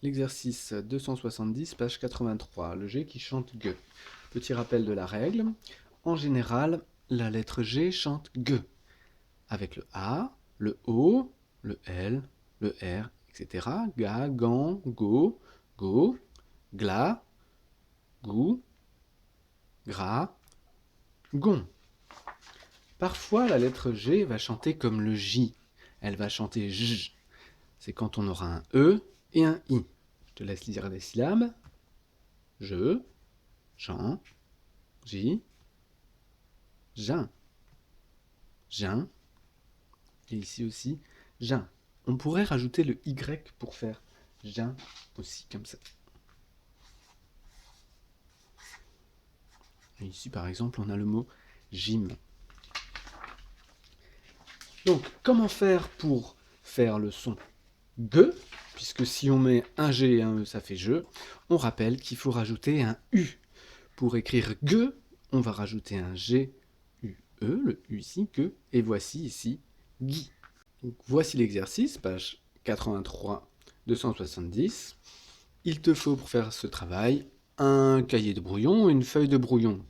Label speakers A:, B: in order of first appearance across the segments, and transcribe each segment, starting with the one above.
A: L'exercice 270, page 83, le G qui chante G. Petit rappel de la règle. En général, la lettre G chante G, avec le A, le O, le L, le R, etc. Ga, gan, go, go, gla, gou, gra, gon. Parfois, la lettre G va chanter comme le J. Elle va chanter J. C'est quand on aura un E et un I. Je te laisse lire les syllabes. Je, Jean, J, Jean, Jean, et ici aussi, Jean. On pourrait rajouter le Y pour faire Jean aussi, comme ça. Et ici, par exemple, on a le mot gym. Donc, comment faire pour faire le son G, puisque si on met un G et un E, ça fait je. On rappelle qu'il faut rajouter un U. Pour écrire G, on va rajouter un G, U, E, le U ici, G, et voici ici, Guy. Donc, voici l'exercice, page 83, 270. Il te faut pour faire ce travail un cahier de brouillon et une feuille de brouillon.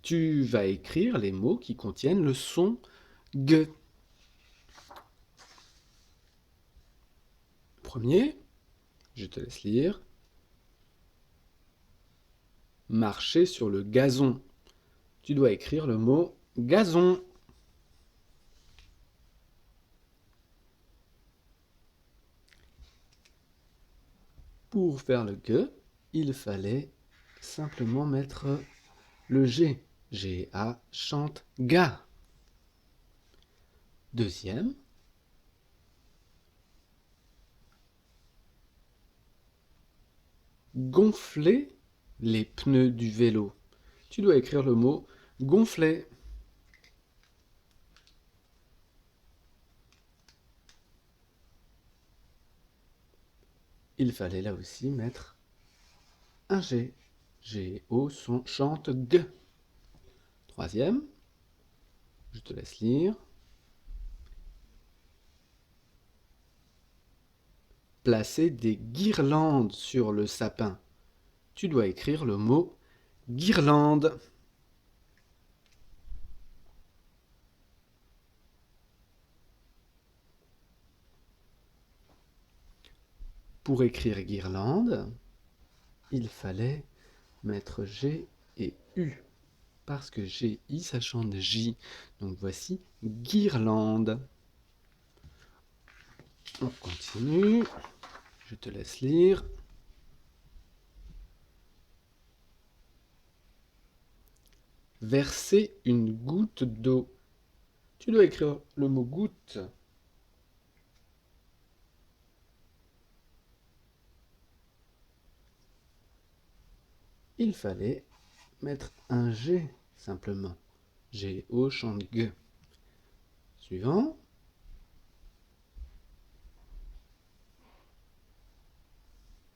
A: Tu vas écrire les mots qui contiennent le son G. Premier, je te laisse lire. Marcher sur le gazon. Tu dois écrire le mot gazon. Pour faire le G, il fallait simplement mettre le G. G-A chante ga. Deuxième. Gonfler les pneus du vélo. Tu dois écrire le mot gonfler. Il fallait là aussi mettre un G. G-O chante G. Troisième. Je te laisse lire. Placer des guirlandes sur le sapin. Tu dois écrire le mot guirlande. Pour écrire guirlande, il fallait mettre G et U. Parce que G-I, ça chante J. Donc voici guirlande. On continue. Je te laisse lire. Verser une goutte d'eau. Tu dois écrire le mot goutte. Il fallait mettre un G simplement. G-O chante G. Suivant.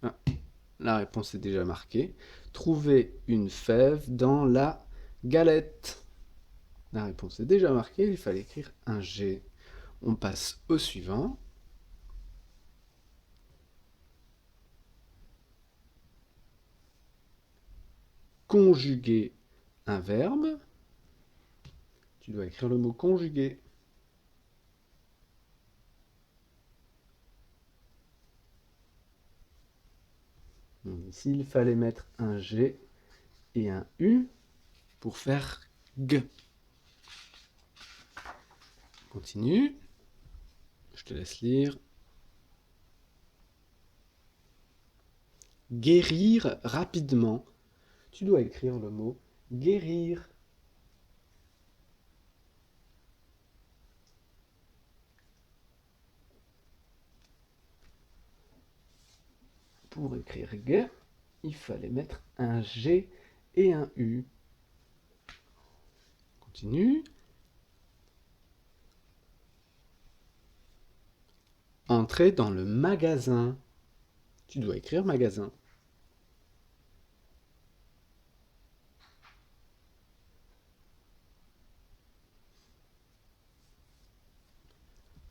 A: Ah, la réponse est déjà marquée. Trouver une fève dans la galette. La réponse est déjà marquée, il fallait écrire un G. On passe au suivant. Conjuguer un verbe. Tu dois écrire le mot conjuguer. Ici, il fallait mettre un G et un U pour faire G. Continue. Je te laisse lire. Guérir rapidement. Tu dois écrire le mot guérir. Pour écrire G, il fallait mettre un G et un U. Continue. Entrer dans le magasin. Tu dois écrire magasin.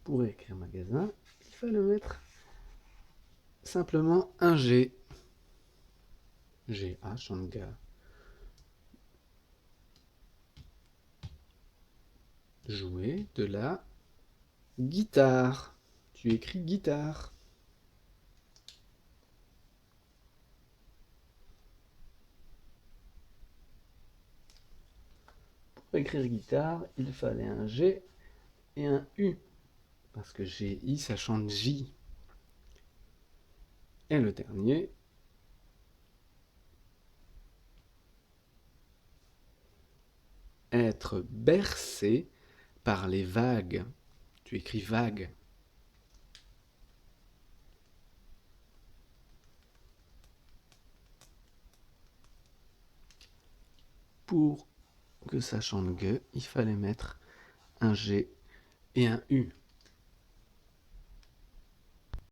A: Pour écrire magasin, il fallait mettre simplement un G. G, A chante ga. Jouer de la guitare. Tu écris guitare. Pour écrire guitare, il fallait un G et un U. Parce que G, I, ça chante J. Et le dernier, être bercé par les vagues. Tu écris vague. Pour que ça chante G, il fallait mettre un G et un U.